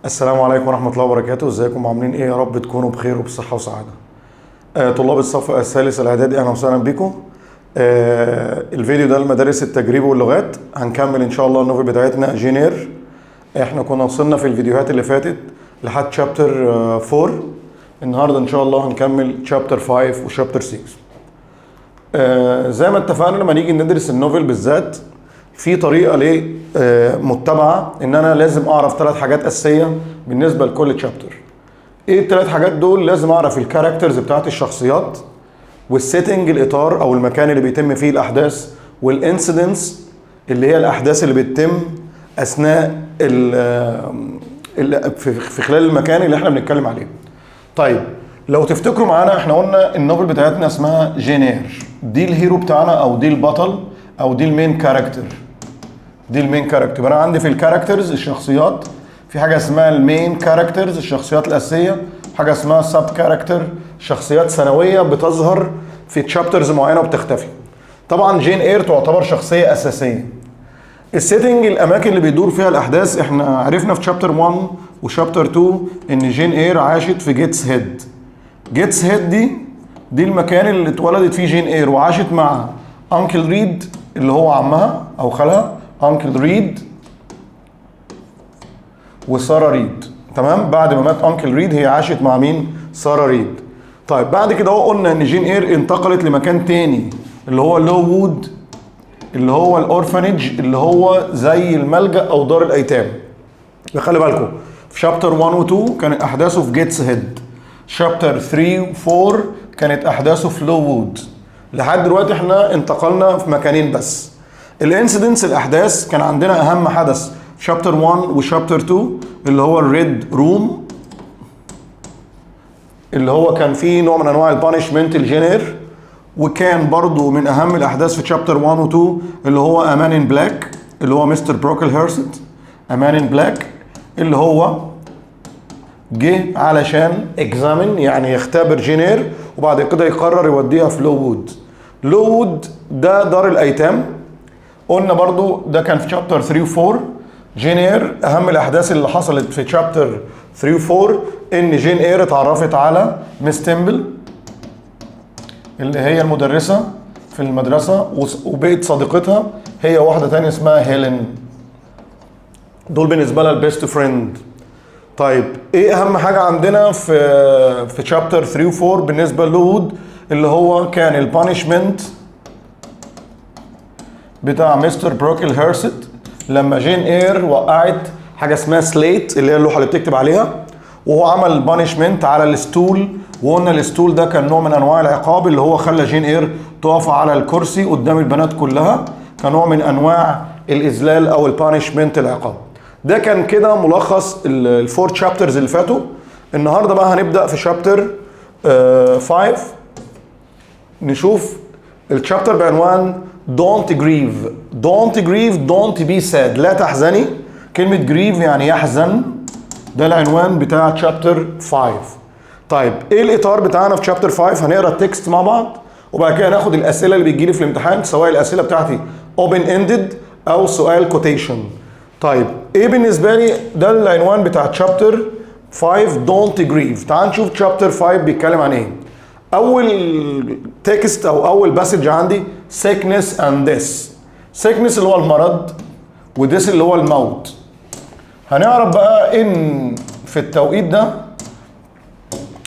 السلام عليكم ورحمة الله وبركاته. ازيكم عاملين ايه؟ يا رب تكونوا بخير وبصحة وسعادة. طلاب الصف الثالث الاعدادي اهلا وسهلا بكم. الفيديو ده المدارس التجريبي واللغات. هنكمل ان شاء الله النوفل بتاعتنا جينير. احنا كنا وصلنا في الفيديوهات اللي فاتت لحد شابتر 4. النهارده ان شاء الله هنكمل شابتر 5 وشابتر 6. زي ما اتفقنا لما نيجي ندرس النوفل بالذات في طريقه ليه متبعه، ان انا لازم اعرف 3 حاجات اساسيه بالنسبه لكل شابتر. ايه ال3 حاجات دول؟ لازم اعرف الكاركترز بتاعت الشخصيات، والسيتنج الاطار او المكان اللي بيتم فيه الاحداث، والانسيدنتس اللي هي الاحداث اللي بتتم اثناء في خلال المكان اللي احنا بنتكلم عليه. طيب لو تفتكروا معانا احنا قلنا النوفل بتاعتنا اسمها جينير. دي الهيرو بتاعنا او دي البطل او دي المين كاركتر. دي المين كاركتر. انا عندي في الكاركترز الشخصيات في حاجه اسمها المين كاركترز الشخصيات الاساسيه، حاجه اسمها سب كاركتر شخصيات ثانويه بتظهر في تشابترز معينه وبتختفي. طبعا جين اير تعتبر شخصيه اساسيه. السيتنج الاماكن اللي بيدور فيها الاحداث، احنا عرفنا في شابتر 1 وشابتر 2 ان جين اير عاشت في جيتس هيد. جيتس هيد دي المكان اللي اتولدت فيه جين اير، وعاشت مع انكل ريد اللي هو عمها او خالها، انكل ريد وسارة ريد. تمام؟ بعد ما مات انكل ريد هي عاشت مع مين؟ سارة ريد. طيب بعد كده قلنا ان جين اير انتقلت لمكان تاني اللي هو لو وود، اللي هو الاورفانج، اللي هو زي الملجأ او دار الايتام. خلي بالكم في شابتر 1 و 2 كانت احداثه في جيتس هيد، شابتر 3 و 4 كانت احداثه في لو وود. لحد دلوقتي احنا انتقلنا في مكانين بس. الانسيدنتس الاحداث كان عندنا اهم حدث شابتر 1 وشابتر 2 اللي هو الريد روم، اللي هو كان فيه نوع من انواع البانشمنت الجينير، وكان برضو من اهم الاحداث في شابتر 1 و 2 اللي هو امان ان بلاك اللي هو مستر بروكل هيرست. امان ان بلاك اللي هو جه علشان اكزامن يعني يختبر جينير، وبعد كده يقرر يوديها في لو وود. لو وود ده دار الايتام. قلنا برضو ده كان في شابتر 3 و 4. جينير اهم الاحداث اللي حصلت في شابتر 3 و 4 ان جين اير اتعرفت على ميس تيمبل اللي هي المدرسة في المدرسة، وبقت صديقتها هي واحدة تانية اسمها هيلين. دول بالنسبة لها البيست فريند. طيب ايه اهم حاجة عندنا في شابتر 3 و 4 بالنسبة للود؟ اللي هو كان البانشمنت بتاع مستر بروكل هيرست لما جين اير وقعت حاجة اسمها سليت اللي هي اللوحة اللي بتكتب عليها، وهو عمل بانشمنت على الستول. وقلنا الستول ده كان نوع من انواع العقاب اللي هو خلى جين اير تقف على الكرسي قدام البنات كلها، كنوع من انواع الاذلال او البانشمنت العقاب. ده كان كده ملخص الفور شابترز اللي فاتوا. النهارده بقى هنبدا في شابتر 5. نشوف الشابتر بعنوان Don't grieve. Don't grieve, don't be sad. لا تحزني. كلمة grieve يعني يحزن. ده العنوان بتاع شابتر 5. طيب ايه الاطار بتاعنا في شابتر 5؟ هنقرا التكست مع بعض وبعد كده ناخد الاسئله اللي بتجيلي في الامتحان، سواء الاسئله بتاعتي open ended او سؤال quotation. طيب ايه بالنسبه لي ده العنوان بتاع شابتر 5 Don't grieve. تعال نشوف شابتر 5 بيتكلم عن ايه. اول تكست او اول باسج عندي sickness and death. sickness اللي هو المرض، وdeath اللي هو الموت. هنعرف بقى ان في التوقيت ده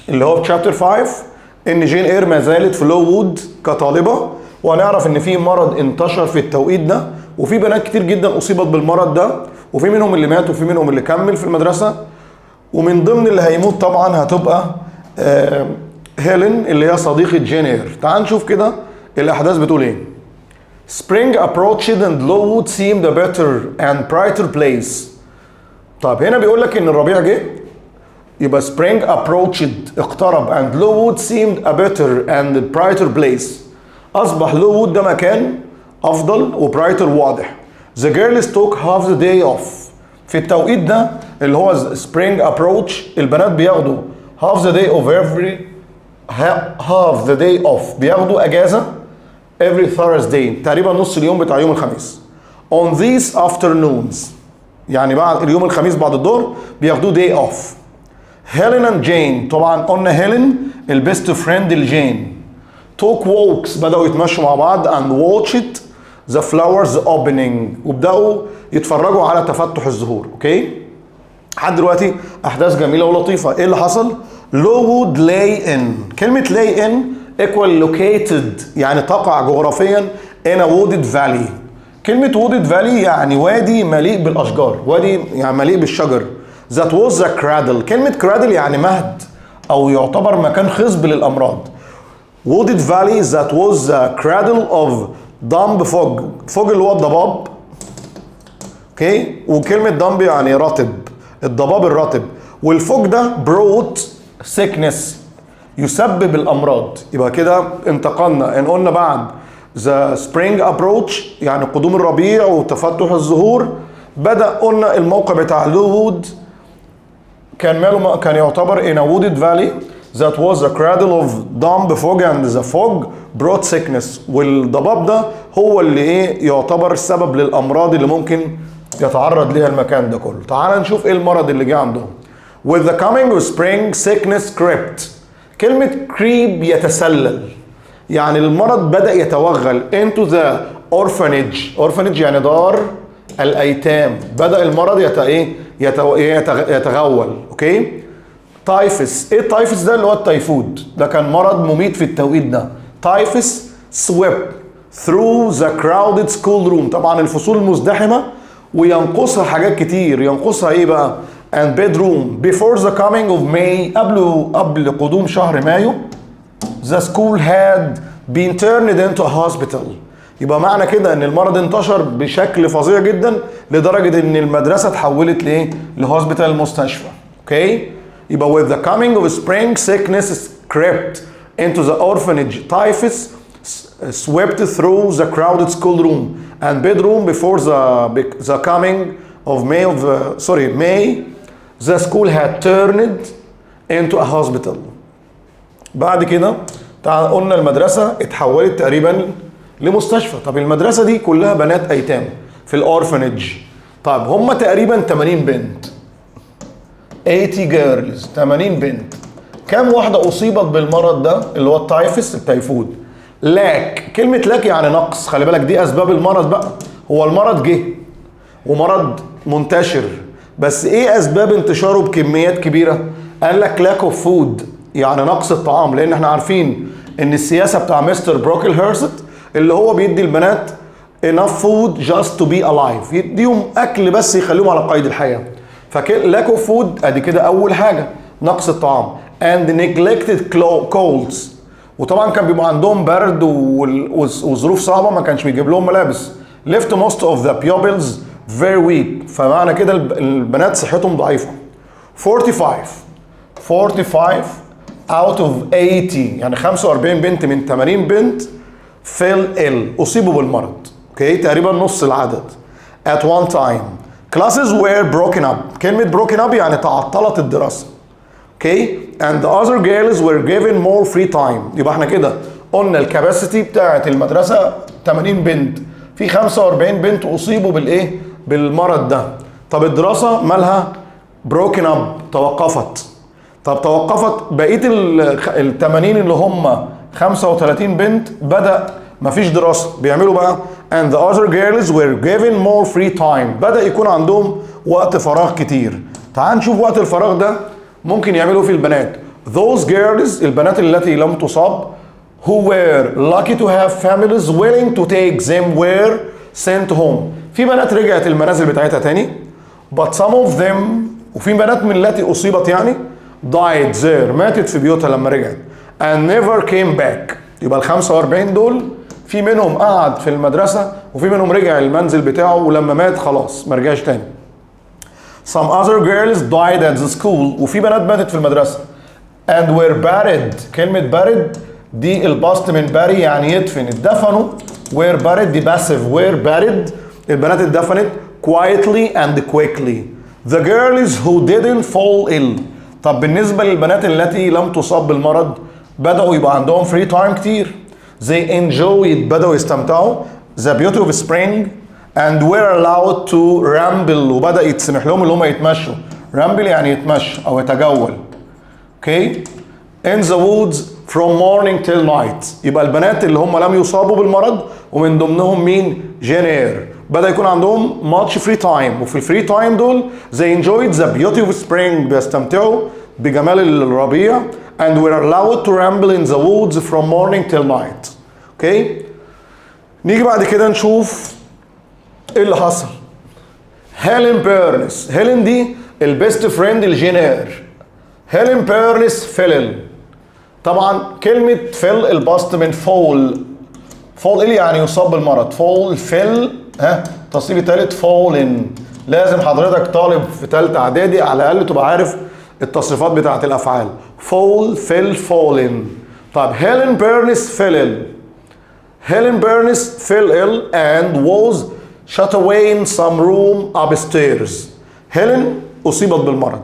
اللي هو في شابتر 5 ان جين اير ما زالت في لو وود كطالبه، وهنعرف ان في مرض انتشر في التوقيت ده، وفي بنات كتير جدا اصيبت بالمرض ده، وفي منهم اللي مات وفي منهم اللي كمل في المدرسه. ومن ضمن اللي هيموت طبعا هتبقى هيلين اللي هي صديقه جين اير. تعال نشوف كده الاحداث بتقول ايه. Spring approached and Lowood seemed a better and brighter place. طب هنا بيقول لك ان الربيع جه، يبقى spring approached اقترب and Lowood seemed a better and brighter place. اصبح لوود ده مكان افضل وبرايتر واضح. The girls took half the day off. في التوقيت ده اللي هو spring approach البنات بياخدوا half the day off بياخدوا اجازه every Thursday، تقريبا نص اليوم بتاع يوم الخميس. On these afternoons يعني بعد اليوم الخميس بعد الظهر بياخدوه day off. هيلين اند جين، طبعا قلنا هيلين البيست فريند لجين. took walks، بدأوا يتمشوا مع بعض and watched the flowers opening، وبدأوا يتفرجوا على تفتح الزهور. اوكي، لحد دلوقتي احداث جميله ولطيفه. ايه اللي حصل؟ لوود لاي ان، كلمه لاي ان equal located يعني تقع جغرافيا in a wooded valley. كلمه wooded valley يعني وادي مليء بالاشجار، وادي يعني مليء بالشجر. that was a cradle، كلمه cradle يعني مهد او يعتبر مكان خصب للامراض. wooded valley that was a cradle of dumb fog، fog اللي هو الضباب. اوكي، وكلمه dumb يعني رطب، الضباب الرطب. والفوج ده brought sickness يسبب الامراض. يبقى كده انتقلنا ان قلنا بعد the spring approach يعني قدوم الربيع وتفتح الزهور، بدأ قلنا الموقع بتاع لوود كان ماله، كان يعتبر in a wooded valley that was a cradle of dumb fog and the fog brought sickness، والضباب ده هو اللي ايه يعتبر السبب للامراض اللي ممكن يتعرض ليها المكان ده كله. تعال نشوف ايه المرض اللي جه عندهم. With the coming of spring sickness crept، كلمة creep يتسلل، يعني المرض بدأ يتوغل into the orphanage. orphanage يعني دار الأيتام. بدأ المرض يتغول. اوكي، تايفس. ايه التايفس ده؟ اللي هو التيفود، ده كان مرض مميت في التوقيت ده. تايفس swept through the crowded school room، طبعا الفصول المزدحمة وينقصها حاجات كتير. ينقصها ايه بقى؟ and bedroom before the coming of May، قبل قدوم شهر مايو the school had been turned into a hospital. يبقى معنى كده ان المرض انتشر بشكل فظيع جدا لدرجة ان المدرسة اتحولت لايه؟ لهوسبيتال، المستشفى. اوكي، يبقى with the coming of spring sickness crept into the orphanage. typhus swept through the crowded school room and bedroom before the coming of May the school had turned into a hospital. بعد كده قلنا المدرسة اتحولت تقريبا لمستشفى. طب المدرسة دي كلها بنات ايتام في الاورفنج. طب هم تقريبا 80 بنت، 80 جيرلز، 80 بنت. كم واحدة اصيبت بالمرض ده اللي هو التايفس، التيفود؟ لاك، كلمة لاك يعني نقص. خلي بالك دي اسباب المرض بقى. هو المرض جه ومرض منتشر، بس ايه اسباب انتشاره بكميات كبيرة؟ قال لك لاك اوف فود يعني نقص الطعام، لان احنا عارفين ان السياسة بتاع مستر بروكل هيرست اللي هو بيدي البنات enough food just to be alive، يديهم اكل بس يخليهم على قيد الحياة. فلاك اوف فود ادي كده اول حاجة، نقص الطعام. and neglected clothes، وطبعا كان بيبقى عندهم برد وظروف صعبة، ما كانش بيجيب لهم ملابس. left most of the pupils very weak، فمعنى كده البنات صحتهم ضعيفة. 45 out of 80 يعني 45 بنت من 80 بنت fell ill أصيبوا بالمرض. اوكي، تقريبا نص العدد. at one time classes were broken up، كلمة broken up يعني تعطلت الدراسة. اوكي، and the other girls were given more free time. يبقى احنا كده قلنا الكاباسيتي بتاعت المدرسة 80 بنت، في 45 بنت أصيبوا بالإيه؟ بالمرض ده. طب الدراسة مالها؟ broken up، توقفت. طب توقفت، بقية ال 80 اللي هم 35 بنت بدأ مفيش دراسة، بيعملوا بقى and the other girls were given more free time، بدأ يكون عندهم وقت فراغ كتير. تعال نشوف وقت الفراغ ده ممكن يعملوا فيه البنات. those girls البنات التي لم تصاب who were lucky to have families willing to take them were sent home. في بنات رجعت المنازل بتاعتها تاني but some of them، وفي بنات من التي أصيبت يعني died there، ماتت في بيوتها لما رجعت and never came back. يبقى ال 45 دول في منهم قعد في المدرسة وفي منهم رجع المنزل بتاعه ولما مات خلاص ما رجعش تاني. some other girls died at the school، وفي بنات ماتت في المدرسة and were buried. كلمة buried دي الباست من bury يعني يدفن، اتدفنوا. were buried دي passive، were buried البنات اتدفنت quietly and quickly. the girls who didn't fall ill، طب بالنسبة للبنات التي لم تصاب بالمرض بدأوا يبقى عندهم free time كتير. they enjoyed بدأوا يستمتعوا the beauty of spring and were allowed to ramble وبدأ يتسمح لهم اللي هم يتمشوا. ramble يعني يتمشى أو يتجول. okay in the woods from morning till night. يبقى البنات اللي هم لم يصابوا بالمرض ومن ضمنهم مين؟ جين اير. بدأ يكون عندهم much free time وفي الفري تايم دول they enjoyed the beauty of spring بيستمتعوا بجمال الربيع and were allowed to ramble in the woods from morning till night. اوكي نيجي بعد كده نشوف ايه اللي حصل. هيلين بيرنس. هيلين دي البيست فريند لجين اير. هيلين بيرنس فيلل. طبعا كلمة فيل البسط من فول. فول ايه يعني يصاب بالمرض. فول فيل تصريف تالت فولن. لازم حضرتك طالب في تالتة اعدادي على الاقل تبقى عارف التصريفات بتاعت الافعال. فول فيل فولن. طيب هيلين بيرنس فيلل. Helen Burns fell ill and was shut away in some room upstairs. هيلين أصيبت بالمرض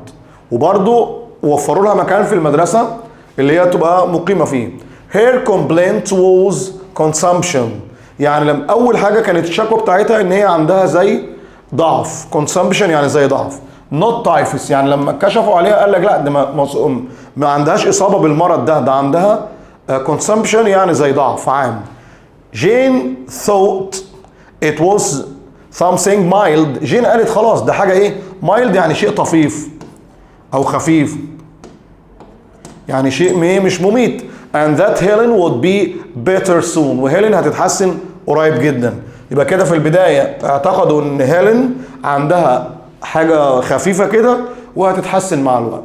وبرضه وفروا لها مكان في المدرسة اللي هي تبقى مقيمة فيه. Her complaint was consumption. يعني لما أول حاجة كانت الشكوى بتاعتها إن هي عندها زي ضعف. consumption يعني زي ضعف. not typhus يعني لما كشفوا عليها قال لك لا ده ما عندهاش إصابة بالمرض ده عندها consumption يعني زي ضعف عام. جين thought it was something mild. جين قالت خلاص ده حاجة ايه؟ mild يعني شيء طفيف او خفيف يعني شيء مش مميت. and that Helen would be better soon. وهيلين هتتحسن قريب جدا. يبقى كده في البداية اعتقدوا ان هيلين عندها حاجة خفيفة كده وهتتحسن مع الوقت.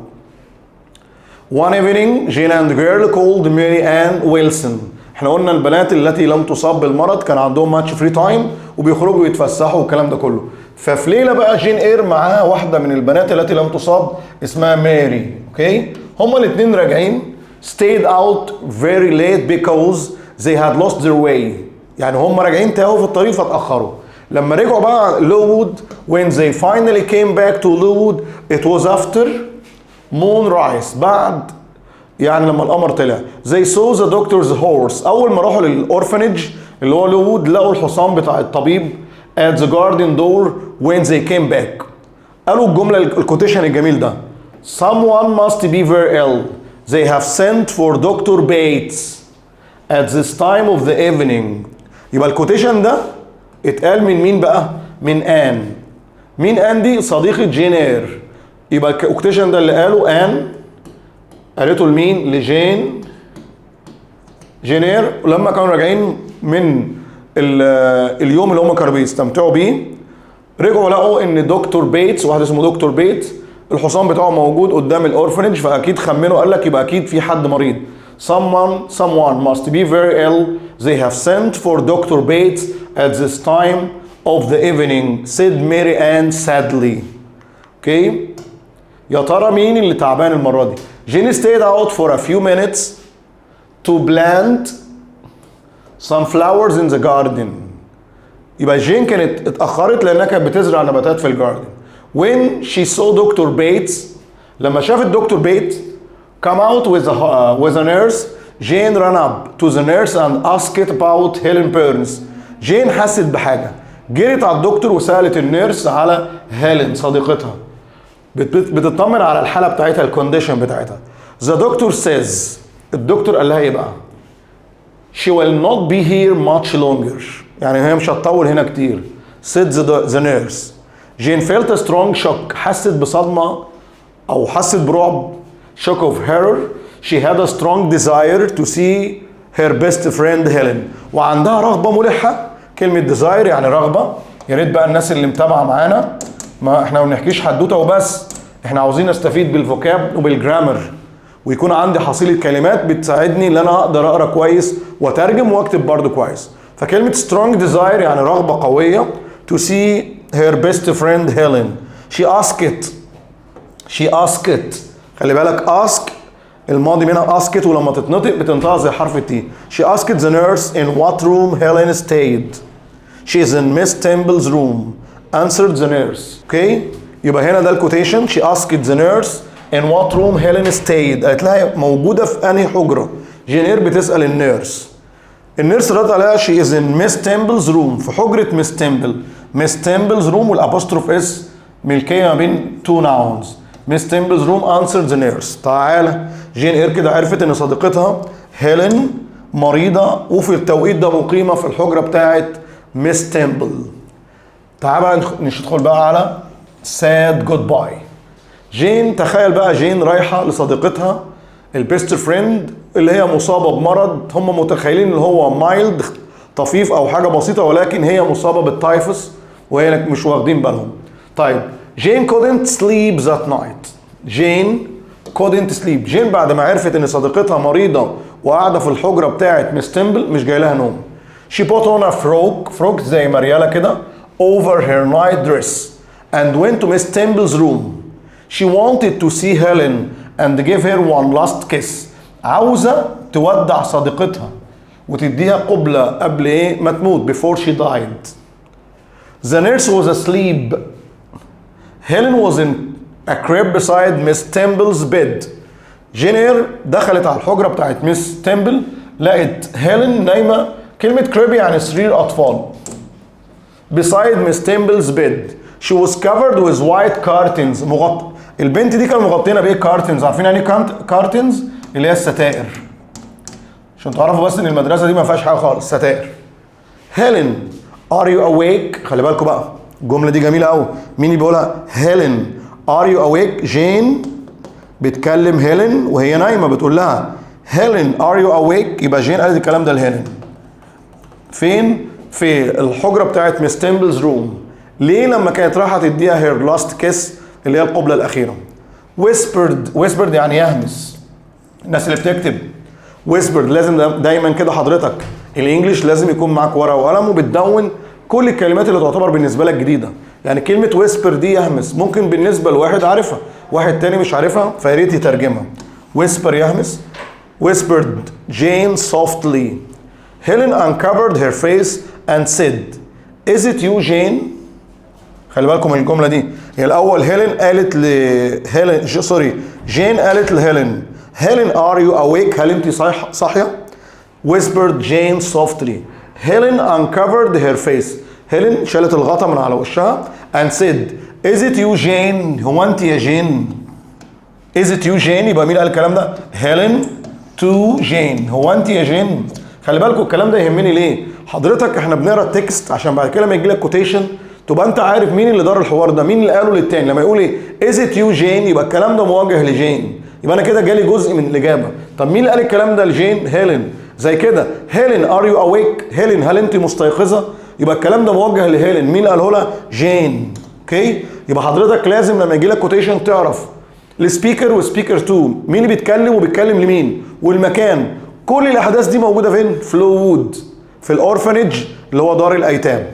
one evening Jane and girl called Mary Ann Wilson. احنا قلنا البنات التي لم تصاب بالمرض كان عندهم ماتش فري تايم وبيخرجوا يتفسحوا والكلام ده كله. ففي ليله بقى جين اير معاها واحده من البنات التي لم تصاب اسمها ماري. اوكي هما الاثنين راجعين stayed out very late because they had lost their way. يعني هما راجعين تاهوا في الطريق فاتاخروا. لما رجعوا بقى لوود when they finally came back to Lowood it was after moonrise. بعد يعني لما القمر طلع. they saw the doctor's horse. اول ما راحوا للأورفنج اللي هو لوود لقوا الحصان بتاع الطبيب at the garden door when they came back. قالوا الجملة الكوتيشن الجميل ده someone must be very ill. they have sent for Dr. Bates at this time of the evening. يبقى الكوتيشن ده اتقال من مين بقى؟ من آن. مين آن دي؟ صديقة جين اير. يبقى الكوتيشن ده اللي قاله آن قالته لمين؟ لجين اير. ولما كانوا راجعين من اليوم اللي هم كانوا بيستمتعوا بيه رجعوا لقوا ان دكتور بيتس واحد اسمه دكتور بيتس الحصان بتاعه موجود قدام الاورفنج. فاكيد خمنوا قال لك يبقى اكيد في حد مريض. someone must be very ill. they have sent for Dr. Bates at this time of the evening said Mary Ann sadly. اوكي يا ترى مين اللي تعبان المره دي؟ Jane stayed out for a few minutes to plant some flowers in the garden. يبقى جين كانت اتأخرت لأنها كانت بتزرع نباتات في الجاردن. When she saw Dr. Bates لما شافت دكتور بيت come out with a nurse Jane ran up to the nurse and asked about Helen Burns. جين حست بحاجة جريت على الدكتور وسألت النيرس على هيلين صديقتها بتطمن على الحالة بتاعتها الكونديشن بتاعتها. The doctor says الدكتور قال لها ايه بقى؟ She will not be here much longer. يعني هي مش هتطول هنا كتير. said the nurse. Jane felt a strong shock. حست بصدمة أو حست برعب. shock of horror. She had a strong desire to see her best friend Helen. وعندها رغبة ملحة. كلمة desire يعني رغبة. يا ريت بقى الناس اللي متابعة معانا ما احنا ما بنحكيش حدوته وبس. احنا عاوزين نستفيد بالفوكاب وبالجرامر ويكون عندي حصيلة كلمات بتساعدني ان انا اقدر اقرا كويس واترجم واكتب برضو كويس. فكلمة strong desire يعني رغبة قوية to see her best friend Helen. she asked خلي بالك ask الماضي منها asked ولما تتنطق بتنطق زي حرف التي. she asked the nurse in what room Helen stayed. she is in Miss Temple's room answered the nurse. okay يبقى هنا ده الكوتيشن. she asked the nurse in what room Helen stayed. قالت لها موجودة في أنهي حجرة. جينير بتسأل النيرس. النيرس رد عليها she is in Miss Temple's room في حجرة ميس تيمبل. ميس تيمبلز روم والابوستروف اس ملكيه ما بين تو ناونز. ميس تيمبلز روم answered the nurse. تعالى جين اير كده عرفت ان صديقتها هيلين مريضه وفي التوقيت ده مقيمه في الحجره بتاعت ميس تيمبل. تعالى بقى ندخل بقى على sad goodbye. جين تخيل بقى جين رايحه لصديقتها البيست فريند اللي هي مصابه بمرض هم متخيلين ان هو مايلد طفيف او حاجه بسيطه، ولكن هي مصابه بالتايفوس وهي مش واخدين بالهم. طيب جين couldn't sleep that night. جين couldn't sleep. جين بعد ما عرفت ان صديقتها مريضه وقاعده في الحجره بتاعت ميس تيمبل مش جاي لها نوم. she put on a frock زي مرياله كده over her night dress and went to Miss Timble's room. She wanted to see Helen and give her one last kiss. عاوزه تودع صديقتها وتديها قبلة قبل ايه ما تموت before she died. The nurse was asleep. Helen was in a crib beside Miss Timble's bed. جين اير دخلت على الحجرة بتاعت ميس تيمبل لقت هيلين نايمة. كلمة crib يعني سرير أطفال. beside Miss Timble's bed. She was covered with white curtains. البنت دي كانوا مغطينها بايه؟ كارتنز. عارفين يعني كارتنز؟ اللي هي الستائر. عشان تعرفوا بس ان المدرسه دي ما فيهاش حاجه خالص، ستائر. هيلين ار يو اويك. خلي بالكم بقى الجمله دي جميله قوي. مين اللي بيقولها؟ هيلين ار يو اويك. جين بتكلم هيلين وهي نايمه بتقول لها هيلين ار يو اويك. يبقى جين قالت الكلام ده لهيلين فين؟ في الحجره بتاعت ميس تيمبلز روم. ليه؟ لما كانت رايحه تديها هير لاست كيس اللي هي القبله الاخيره. whispered يعني يهمس. الناس اللي بتكتب whispered لازم دايما كده حضرتك الانجليش لازم يكون معاك ورقه وقلم وبتدون كل الكلمات اللي تعتبر بالنسبه لك جديده. يعني كلمه whisper دي يهمس ممكن بالنسبه لواحد عارفها واحد تاني مش عارفها فيا ريت يترجمها. whisper يهمس. whispered Jane softly. Helen uncovered her face and said is it you Jane. خلي بالكم من الجمله دي. هي الاول هيلين قالت جين قالت لهيلين هيلين are you awake. هل انت صاحيه؟ whispered Jane softly. Helen uncovered her face. هيلين شالت الغطا من على وشها and said is it you Jane. هو انت يا جين؟ is it you Jane. يبقى مين قال الكلام ده؟ هيلين to Jane. هو انت يا جين؟ خلي بالكم الكلام ده يهمني ليه؟ حضرتك احنا بنقرا التكست عشان بعد كده لما يجي لك كوتيشن تبقى انت عارف مين اللي دار الحوار ده، مين اللي قاله للتاني. لما يقول ايه is it you Jane يبقى الكلام ده موجه لجين، يبقى انا كده جالي جزء من الاجابه. طب مين اللي قال الكلام ده لجين؟ هيلين. زي كده هيلين ار يو اويك. هيلين هل انت مستيقظه؟ يبقى الكلام ده موجه لهيلين. مين اللي قاله لها؟ جين. اوكي. يبقى حضرتك لازم لما يجي لك كوتيشن تعرف السبيكر وسبيكر 2 مين اللي بيتكلم وبيتكلم لمين والمكان. كل الاحداث دي موجوده فين؟ في لوود في الاورفانج اللي هو دار الايتام.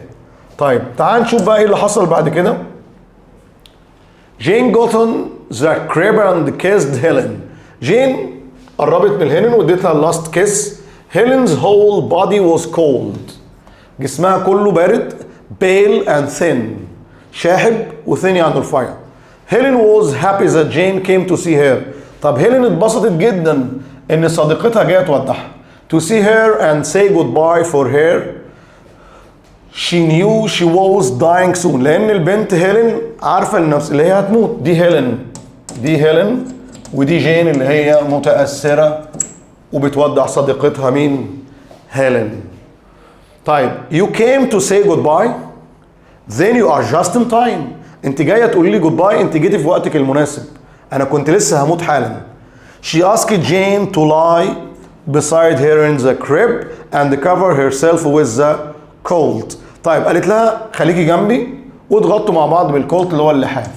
طيب تعال نشوف بقى ايه اللي حصل بعد كده. جين got on the crib and kissed Helen. جين قربت من هيلين واديتها اللاست كيس. Helen's whole body was cold. جسمها كله بارد. pale and thin. شاحب وثين يعني رفيع. Helen was happy that Jane came to see her. طب هيلين اتبسطت جدا ان صديقتها جايه تودعها. To see her and say goodbye for her. She knew she was dying soon. لان البنت هيلين عارفه النفس اللي هي هتموت. دي هيلين ودي جين اللي هي متاثره وبتودع صديقتها مين؟ هيلين. طيب you came to say goodbye then you are just in time. انت جايه تقولي لي جود باي، انت جيتي في وقتك المناسب، انا كنت لسه هموت حالا. She asked Jane to lie beside her in the crib and cover herself with the colt. طيب قالت لها خليكي جنبي واتغطوا مع بعض بالكولت اللي هو اللحاف.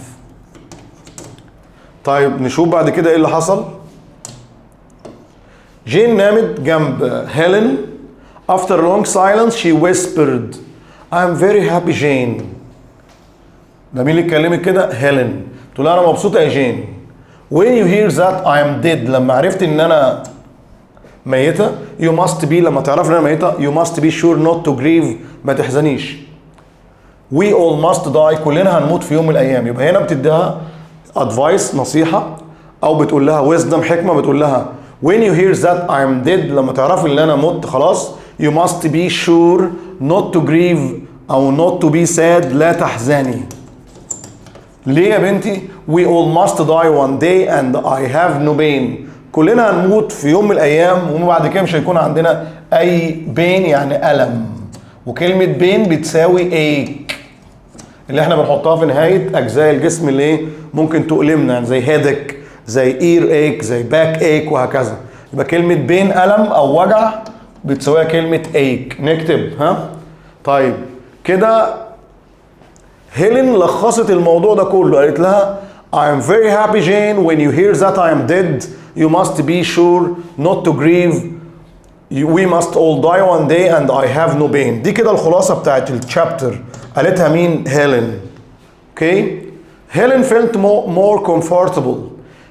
طيب نشوف بعد كده ايه اللي حصل. جين نامت جنب هيلين. After a long silence she whispered I'm very happy Jane. ده مين اللي اتكلمت كده؟ هيلين. تقول لها انا مبسوطه يا جين. When you hear that I am dead. لما عرفت ان انا ميته. You must be. لما تعرف ان انا ميته you must be sure not to grieve. ما تحزنيش. We all must die. كلنا هنموت في يوم من الايام. يبقى هنا بتديها advice نصيحه او بتقول لها wisdom حكمه. بتقول لها when you hear that I am dead. لما تعرفي ان انا مت خلاص you must be sure not to grieve. او not to be sad لا تحزني. ليه يا بنتي؟ we all must die one day and I have no pain. كلنا هنموت في يوم من الايام وبعد كده مش هيكون عندنا اي pain يعني الم. وكلمة pain بتساوي ache اللي احنا بنحطها في نهاية اجزاء الجسم اللي ايه ممكن تؤلمنا، يعني زي headache زي ear ache زي back ache وهكذا. يبقى كلمة pain الم او وجع بتساويها كلمة ache. نكتب ها؟ طيب كده هيلين لخصت الموضوع ده كله، قالت لها I am very happy Jane when you hear that I am dead you must be sure not to grieve we must all die one day and I have no pain. دي كده الخلاصة بتاعت الشابتر. قالتها مين؟ هيلين. اوكي؟ هيلين felt more comfortable.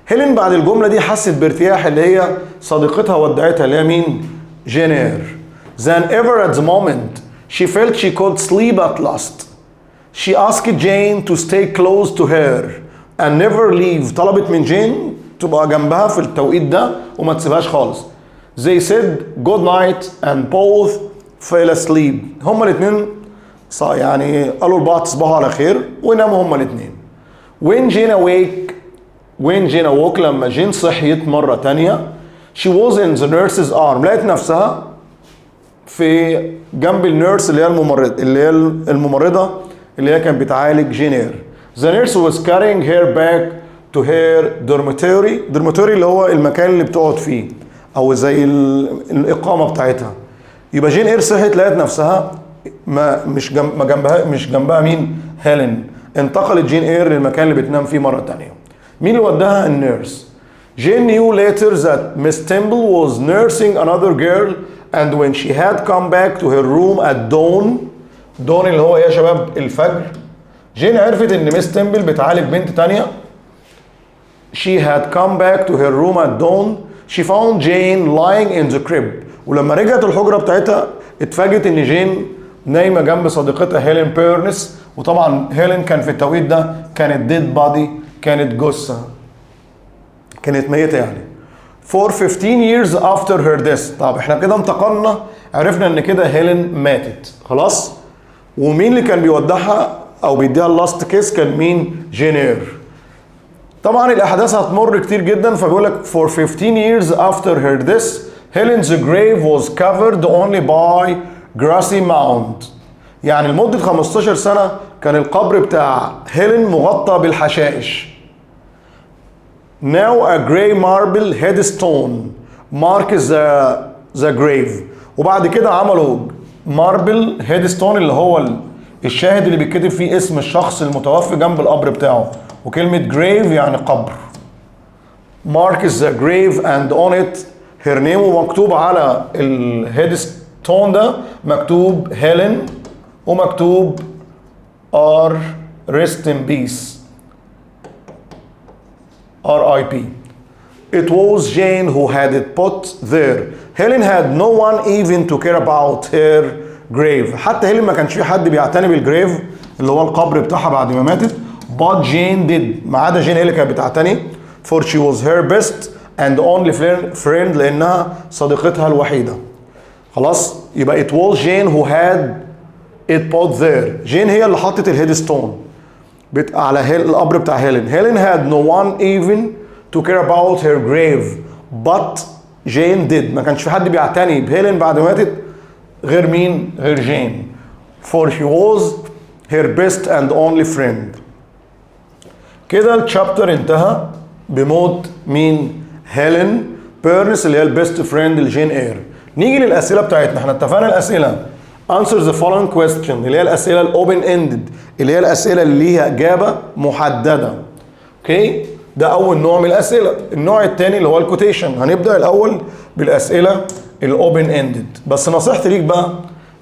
هيلين بعد الجملة دي حست بارتياح اللي هي صديقتها ودعتها اللي هي مين؟ جين اير. Than ever at the moment she felt she could sleep at last. She asked Jane to stay close to her and never leave. طلبت من جين تبقى جنبها في التوقيت ده وما تسيبهاش خالص. They said good night and both fell asleep. هما الاثنين يعني قالوا لبعض تصبحوا على خير وناموا هما الاثنين. When Jane awoke لما جين صحيت مرة تانية she was in the nurse's arm. لقيت نفسها في جنب النيرس اللي هي الممرضة اللي هي كانت بتعالج جين اير. The nurse was carrying her back to her dormitory اللي هو المكان اللي بتقعد فيه او زي الإقامة بتاعتها. يبقى جين اير صحت لقيت نفسها مش جنبها مين؟ هيلين. انتقلت جين اير للمكان اللي بتنام فيه مرة تانية. مين اللي وداها؟ النيرس. Jane knew later that Miss Temple was nursing another girl and when she had come back to her room at dawn اللي هو يا شباب الفجر، جين عرفت ان ميس تمبل بتعالج بنت تانية. She had come back to her room at dawn. She found Jane lying in the crib. ولما رجعت الحجرة بتاعتها اتفاجئت ان جين نايمة جنب صديقتها هيلين بيرنس. وطبعا هيلين كان في التوقيت ده كانت ديد بادي، كانت جثة، كانت ميتة يعني. For 15 years after her death. طب احنا كده انتقلنا، عرفنا ان كده هيلين ماتت خلاص. ومين اللي كان بيودعها او بيديها اللاست كيس؟ كان مين؟ جين اير. طبعا الاحداث هتمر كتير جدا، فبيقول لك for 15 years after her death Helen's grave was covered only by grassy mound. يعني لمدة 15 سنة كان القبر بتاع هيلين مغطى بالحشائش. Now a gray marble headstone marks the grave. وبعد كده عملوا ماربل هيدستون اللي هو الشاهد اللي بيتكتب فيه اسم الشخص المتوفي جنب القبر بتاعه. وكلمة grave يعني قبر. marks the grave and on it her name. ومكتوب على الهيدستون ده مكتوب هيلين ومكتوب R rest in peace RIP. It was Jane who had it put there. Helen had no one even to care about her grave. حتى هيلين ما كانش في حد بيعتني بالجريف اللي هو القبر بتاعها بعد ما ماتت. But Jane did. ما عدا جين هي اللي كانت بتعتني. For she was her best and only friend لأنها صديقتها الوحيدة. خلاص؟ يبقى it was Jane who had it put there. جين هي اللي حطت الهيدستون على القبر بتاع هيلين. Helen had no one even to care about her grave but Jane did. ما كانش في حد بيعتني بهيلين بعد ما ماتت غير مين؟ غير جين. For she was her best and only friend. كده الشابتر انتهى بموت مين؟ هيلين بيرنس اللي هي البيست فريند لجين اير. نيجي للأسئلة بتاعتنا. احنا اتفقنا الأسئلة answer the following question اللي هي الأسئلة الأوبن اندد اللي هي الأسئلة اللي ليها إجابة محددة. اوكي؟ ده أول نوع من الأسئلة. النوع الثاني اللي هو الكوتيشن. هنبدأ الأول بالأسئلة الأوبن اندد. بس نصيحتي ليك بقى،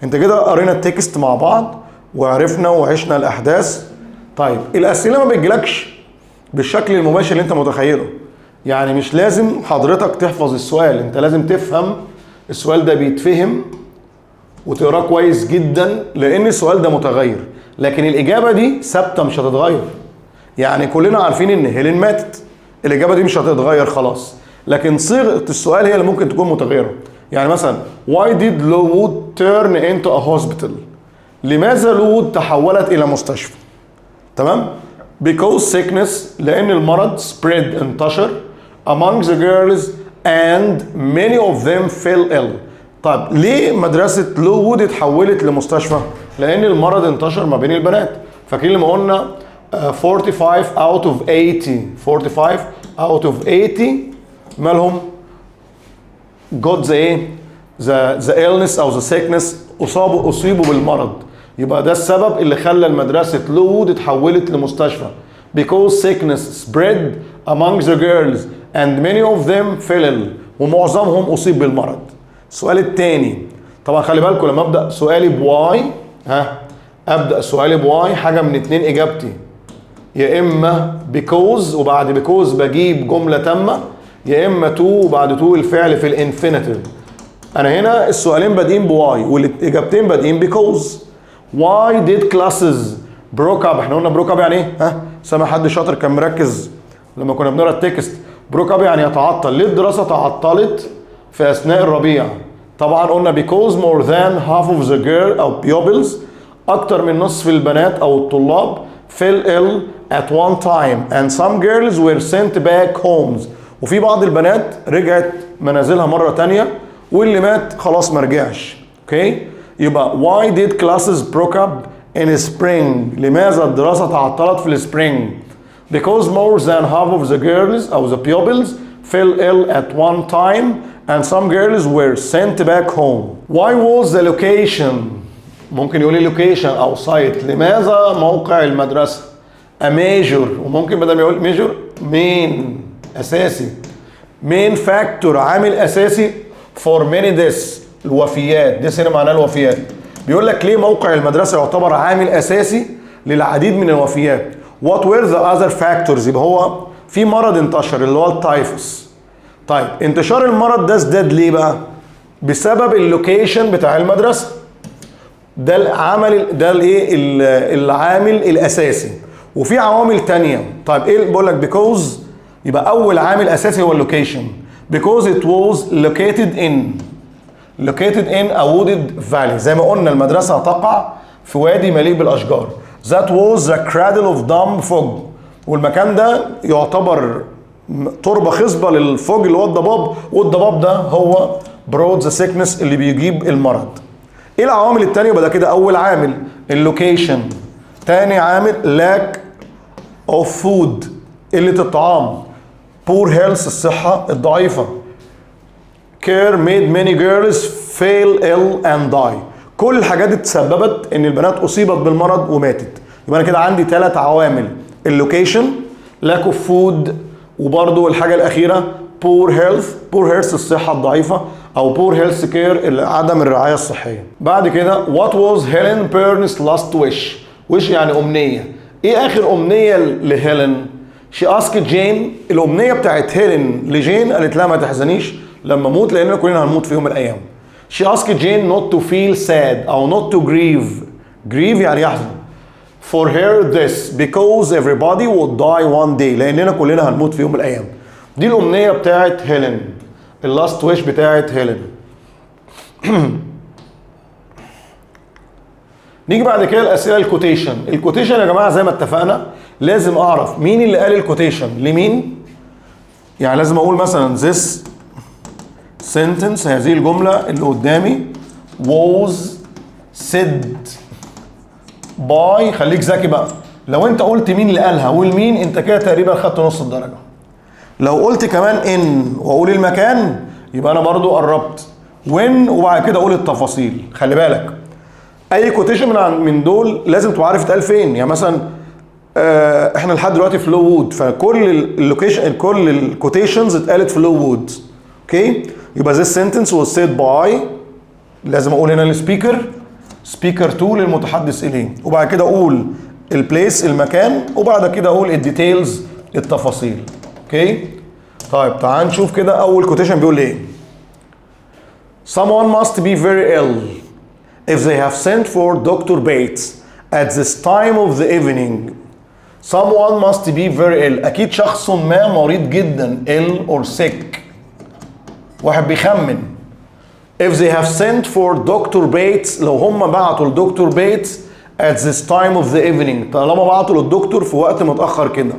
أنت كده قرينا التكست مع بعض وعرفنا وعشنا الأحداث. طيب الأسئلة ما بتجيلكش بالشكل المباشر اللي أنت متخيله. يعني مش لازم حضرتك تحفظ السؤال، أنت لازم تفهم السؤال ده بيتفهم وتقراه كويس جدا لأن السؤال ده متغير، لكن الإجابة دي ثابتة مش هتتغير. يعني كلنا عارفين إن هيلين ماتت، الإجابة دي مش هتتغير خلاص، لكن صيغة السؤال هي اللي ممكن تكون متغيرة. يعني مثلا why did Lowood turn into a hospital؟ لماذا لود تحولت الى مستشفى؟ تمام؟ because sickness لان المرض spread انتشر among the girls and many of them fell ill. طيب ليه مدرسة لوود اتحولت لمستشفى؟ لان المرض انتشر ما بين البنات. فاكرين لما قلنا 45 out of 80 45 out of 80 مالهم got the ايه؟ the illness او the sickness اصيبوا بالمرض. يبقى ده السبب اللي خلى المدرسة لوود اتحولت لمستشفى because sickness spread among the girls and many of them fell ill ومعظمهم اصيب بالمرض. السؤال الثاني طبعا خلي بالكم لما ابدا سؤالي بواي ابدا سؤالي بواي حاجه من اتنين اجابتي، يا اما because وبعد because بجيب جمله تامه، يا اما to وبعد to الفعل في الانفينيتيف. انا هنا السؤالين بادئين بواي والاجابتين بادئين because. why did classes broke up؟ احنا قلنا broke up يعني ايه؟ سامع حد شاطر كان مركز لما كنا بنقرا التكست. broke up يعني يتعطل. ليه الدراسه تعطلت في اثناء الربيع؟ طبعا قلنا because more than half of the girl او pupils اكتر من نصف البنات او الطلاب fell ill at one time and some girls were sent back homes. وفي بعض البنات رجعت منازلها مرة تانية واللي مات خلاص ما رجعش. اوكي؟ يبقى why did classes broke up in spring؟ لماذا الدراسة تعطلت في السبرينج؟ because more than half of the girls او the pupils fell ill at one time and some girls were sent back home. Why was the location؟ ممكن يقول لي location او site. لماذا موقع المدرسة؟ a major وممكن بدل ما يقول major main اساسي. main factor عامل اساسي for many deaths الوفيات. deaths هنا معناه الوفيات. بيقول لك ليه موقع المدرسة يعتبر عامل اساسي للعديد من الوفيات. what were the other factors؟ يبقى هو في مرض انتشر اللي هو التايفوس. طيب انتشار المرض ده ازداد ليه بقى؟ بسبب اللوكيشن بتاع المدرسه. ده العامل ده الايه العامل الاساسي. وفي عوامل تانية. طيب ايه بقول لك because يبقى اول عامل اساسي هو اللوكيشن because it was located in a wooded valley. زي ما قلنا المدرسه تقع في وادي مليء بالاشجار. that was the cradle of dumb fog. والمكان ده يعتبر تربه خصبه للفوج اللي هو الضباب، والضباب ده هو برود ذا سيكنس اللي بيجيب المرض. ايه العوامل التانية؟ يبقى ده كده اول عامل اللوكيشن. تاني عامل lack of food قلة الطعام. poor health الصحة الضعيفة. care made many girls fail ill and die. كل الحاجات دي تسببت ان البنات اصيبت بالمرض وماتت. يبقى انا كده عندي 3 عوامل اللوكيشن lack of food وبرضو الحاجة الأخيرة poor health الصحة الضعيفة أو poor health care عدم الرعاية الصحية. بعد كده what was Helen Byrne's last wish يعني أمنية. إيه آخر أمنية لهيلين؟ she asked Jane. الأمنية بتاعت هيلين لجين قالت لها ما تحزنيش لما أموت لأننا كلنا هنموت في يوم من الأيام. she asked Jane not to feel sad أو not to grieve يعني يحزن. for her this because everybody would die one day لأننا كلنا هنموت في يوم من الأيام. دي الأمنية بتاعت هيلين. اللاست ويش بتاعت هيلين. نيجي بعد كده الأسئلة الكوتيشن. الكوتيشن يا جماعة زي ما اتفقنا لازم أعرف مين اللي قال الكوتيشن لمين. يعني لازم أقول مثلا this sentence هذه الجملة اللي قدامي was said باي. خليك ذكي بقى. لو انت قلت مين اللي قالها والمين انت كده تقريبا خدت نص الدرجه. لو قلت كمان ان واقول المكان يبقى انا برضو قربت. وين وبعد كده اقول التفاصيل. خلي بالك اي كوتيشن من دول لازم تبقى عارف اتقال فين. يعني مثلا احنا لحد دلوقتي في لو وود فكل اللوكيشن كل الكوتيشنز اتقالت في لو وود. اوكي؟ يبقى this sentence was said by لازم اقول هنا السبيكر سبيكر 2 للمتحدث اليه وبعد كده اقول البليس المكان وبعد كده اقول الديتيلز التفاصيل. اوكي؟ طيب تعال نشوف كده اول كوتيشن بيقول ايه. Someone must be very ill if they have sent for Dr. Bates at this time of the evening. Someone must be very ill. اكيد شخص ما مريض جدا ill or sick. واحد بيخمن if they have sent for Dr. Bates لو هم بعتوا لدكتور بيتس at this time of the evening طالما بعتوا للدكتور في وقت متأخر كده.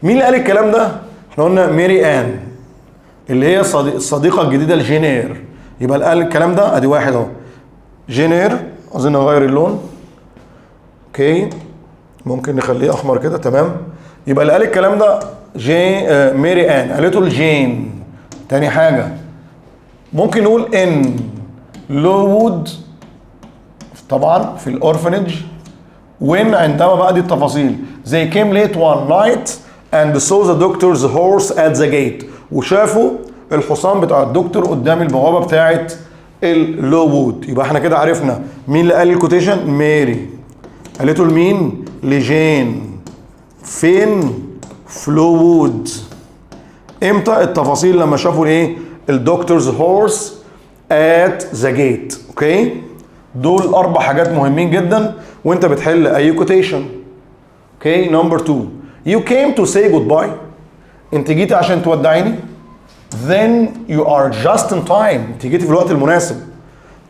مين اللي قال الكلام ده؟ احنا قلنا ماري آن اللي هي الصديقة الجديدة لجين اير. يبقى اللي قال الكلام ده ادي واحد اهو، جين اير. اظن اغير اللون، اوكي ممكن نخليه احمر كده، تمام. يبقى اللي قال الكلام ده ماري آن قالته لجين. تاني حاجة ممكن نقول ان لوود طبعا في الاورفنج، وين عندما بقى دي التفاصيل they came late one night and saw the doctor's horse at the gate وشافوا الحصان بتاع الدكتور قدام البوابه بتاعت اللوود. يبقى احنا كده عرفنا مين اللي قال الكوتيشن، ماري قالته لمين؟ لجين. فين؟ في لوود. امتى؟ التفاصيل لما شافوا ايه؟ الدكتور's horse at the gate. اوكي دول 4 حاجات مهمين جدا وانت بتحل اي كوتيشن. اوكي نمبر 2 you came to say goodbye انت جيتي عشان تودعيني. then you are just in time انت جيتي في الوقت المناسب.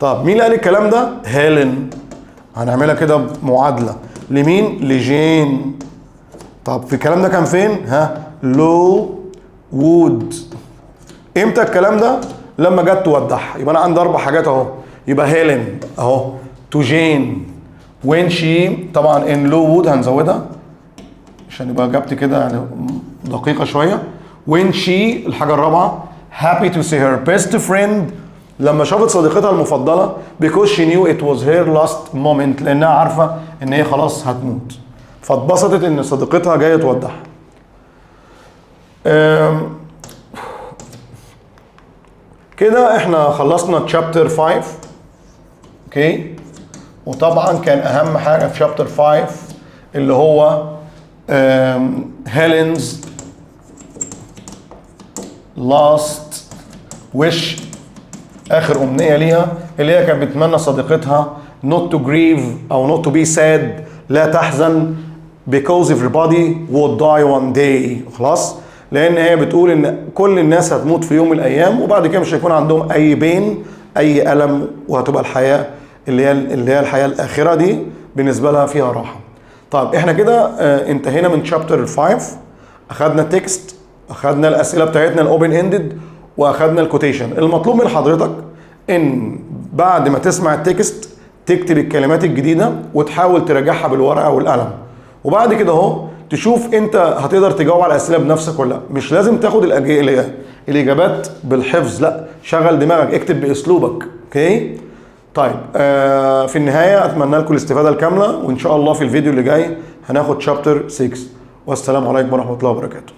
طب مين اللي قال الكلام ده؟ هيلين. هنعملها كده معادله لمين؟ لجين. طب في الكلام ده كان فين؟ لو وود. امتى الكلام ده؟ لما جت تودعها. يبقى انا عندي 4 حاجات اهو. يبقى هيلين اهو تو جين وين شي طبعا ان لو وود هنزودها عشان يبقى اجابتي كده يعني دقيقه شويه. وين شي الحاجه الرابعه happy to see her best friend لما شافت صديقتها المفضله because she knew it was her last moment لانها عارفه ان هي خلاص هتموت فاتبسطت ان صديقتها جايه تودعها. كده احنا خلصنا تشابتر 5. اوكي وطبعا كان اهم حاجه في شابتر 5 اللي هو هيلينز لاست ويش اخر امنيه ليها اللي هي كانت بتتمنى صديقتها not to grieve او not to be sad لا تحزن because everybody would die one day. خلاص لان هي بتقول ان كل الناس هتموت في يوم من الايام وبعد كده مش هيكون عندهم اي بين اي الم وهتبقى الحياه اللي هي الحياه الاخره دي بالنسبه لها فيها راحه. طيب احنا كده انتهينا من شابتر 5. اخذنا التكست، اخذنا الاسئله بتاعتنا الاوبن اندد، واخذنا الكوتيشن. المطلوب من حضرتك ان بعد ما تسمع التكست تكتب الكلمات الجديده وتحاول تراجعها بالورقه والقلم، وبعد كده اهو تشوف انت هتقدر تجاوب على الاسئله بنفسك ولا لا. مش لازم تاخد الاجابات بالحفظ، لا شغل دماغك، اكتب باسلوبك. اوكي طيب في النهايه اتمنى لكم الاستفاده الكامله، وان شاء الله في الفيديو اللي جاي هناخد شابتر 6. والسلام عليكم ورحمه الله وبركاته.